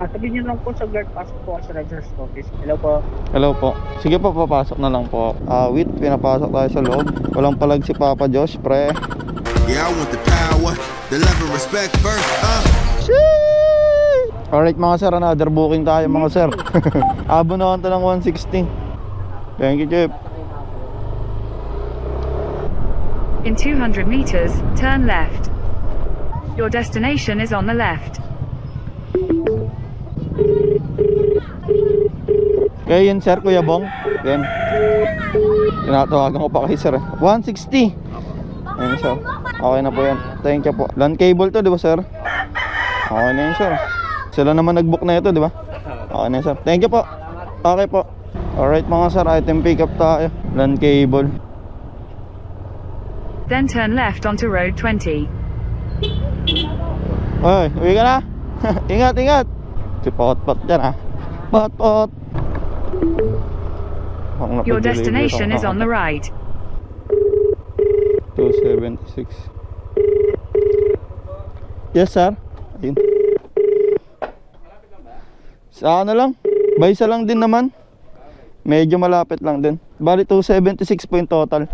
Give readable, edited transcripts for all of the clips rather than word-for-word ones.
Sabihin niyo lang po sa guard, pasok po sa register's office. Hello po. Hello po. Sige po, papasok na lang po. Wait, pinapasok tayo sa loob. Walang palag si Papa Josh, pre. Yeah, I want the power, the love and respect first, Alright mga sir, another booking tayo mga sir. Abo na to ng 160. Thank you, Chip. In 200 meters, turn left. Your destination is on the left. Kaya yun sir, Kuya Bong. Yan. Tinatawagan ko pa kay sir. 160. Ayun sir. Okay na po yan. Thank you po. Land cable to, di ba sir? Okay na yun sir. Sila naman nag-book na ito, di ba? Okay na yun sir. Thank you po. Okay po. Alright mga sir, item pick up tayo. Land cable. Then turn left onto road 20. Oy, uwi ka na. Ingat, ingat. Si Pot-Pot dyan ha. Pot-Pot. Your destination is on the right. 276. Yes sir. Ayun. Sa ano lang? Baysa lang din naman. Medyo malapit lang din. Bali 276 po yung total.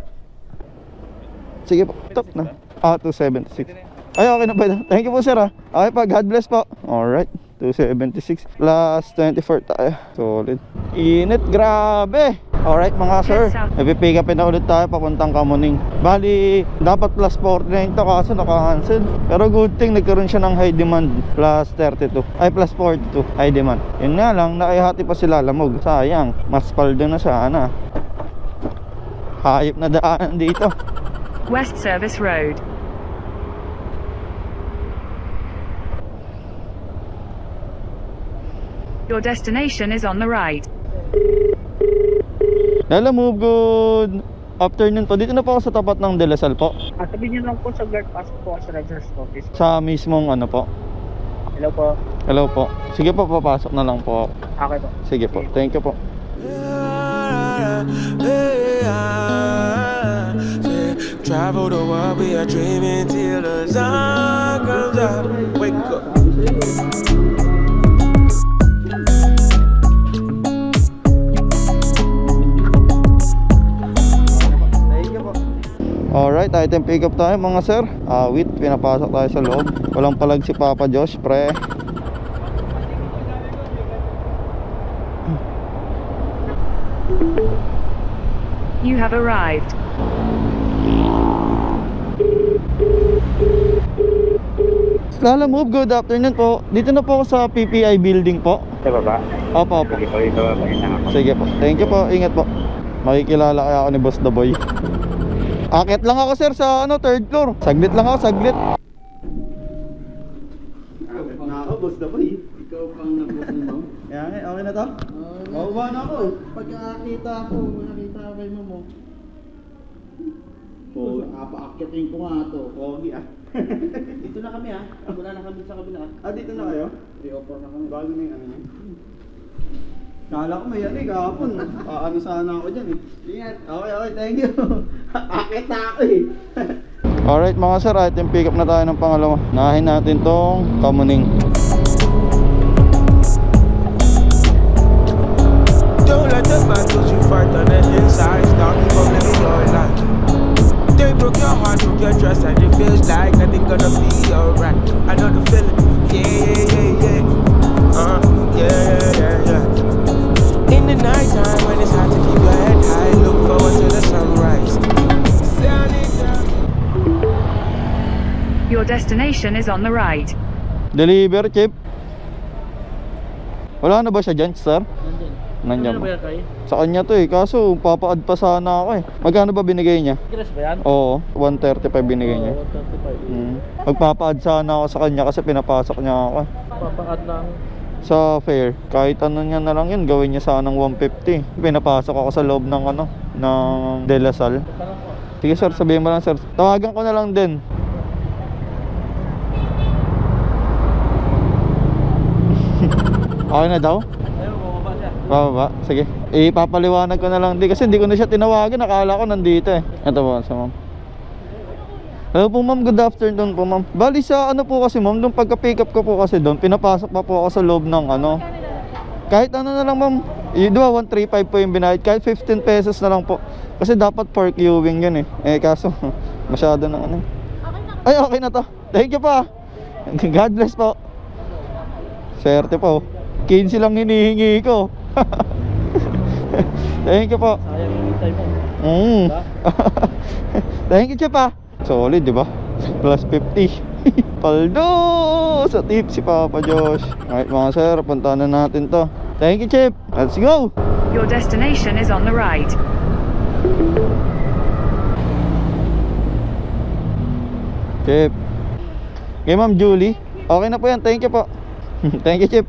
Sige po, top na. 276. Ay, okay na ba? Thank you po sir ha. Okay pa, God bless po. Alright, 276 plus 24 tayo. Solid. Init, grabe. Alright mga sir, napipick upin na ulit tayo papuntang Kamuning. Bali, dapat plus 49 to kaso naka-cancel. Pero good thing, nagkaroon siya ng high demand. Plus 32, ay plus 42, high demand. Yun nga lang, nakihati pa sila lamog. Sayang, mas paldo na sana. Hayop na daanan dito. West Service Road. Your destination is on the right. Hello, move good. Afternoon po. Dito na po ako sa tapat ng De La Salle po. Sabihin niyo lang po sa guard, pasok po sa register's office. Sa mismong ano po. Hello po. Hello po. Sige po, papasok na lang po. Okay po. Sige po. Thank you po. Travel the world, we are dreaming till the sun comes up. Wake up. Alright, item pick up tayo mga sir. Wait, pinapasok tayo sa loob. Walang palag si Papa Josh, pre. You have arrived. Lala move, good afternoon po. Dito na po ako sa PPI building po. Sa baba? Opo, opo. Sige po, ito ba lang ako. Sige po, thank you po, ingat po. Makikilala kaya ako ni Boss The Boy. Akit lang ako sir sa ano, third floor. Saglit lang ako, saglit. Akit na ako, Boss The Boy. Ikaw pang nag-boss mo? Kaya nga, okay na to? Mauwa na ako. Pagkakita ko, nakita ko kay mo. So, apa-akyatin ko nga to. Pogi ah. Dito na kami ha. Wala na kami sa kabila. Dito na kayo? Re-offer na kami. Bago na yung ano niya. Kala ko may ano eh, kahapon. Ano sana ako dyan eh. Ingat. Okay, okay, thank you. Akit na ako eh. Alright mga sir, item pick up na tayo ng pangalawa. Nahin natin tong Kamuning. Don't let the man push you fight on the inside. Stop me from living your life. They broke your heart, broke your trust, and it feels like nothing gonna be alright. I know the feeling, yeah. Yeah. In the night time when it's hard to keep your head high, look forward to the sunrise. Your destination is on the right. Deliver, Chip. Wala na ba siya dyan, sir? Nandiyan. Ano ba yan kayo? Sa kanya to eh, kaso papaad pa sana ako eh. Magkano ba binigay niya? Grass ba yan? Oo, 135 binigay niya. 135. Magpapaad sana ako sa kanya kasi pinapasok niya ako eh. Papakat lang. Sa fair, kahit ano niya na lang yun, gawin niya sanang 150. Pinapasok ako sa loob ng ano, ng De La Salle. Sige sir, sabihin mo lang sir. Tawagan ko na lang din. Okay na daw? Bababa, sige. Ipapaliwanag ko na lang din kasi hindi ko na siya tinawagan, nakala ko nandito eh. Ito po, sa ma'am. Hello po ma'am, good afternoon po ma'am. Bali sa ano po kasi ma'am, nung pagka-pick up ko po kasi doon, pinapasok pa po ako sa loob ng ano. Kahit ano na lang ma'am, di ba 135 po yung binayad, kahit 15 pesos na lang po. Kasi dapat for queuing yun eh. Kaso masyado na ano. Ay okay na to. Thank you pa. God bless po. Swerte po. 15 lang hinihingi ko. Thank you po. Sayang yung hintay mo. Thank you, Chip ah. Solid, di ba? Plus 50. Paldo sa tip si Papa Josh. Alright mga sir, puntahan na natin to. Thank you, Chip. Let's go. Your destination is on the right. Chip. Okay, Ma'am Julie. Okay na po yan. Thank you po. Thank you, Chip.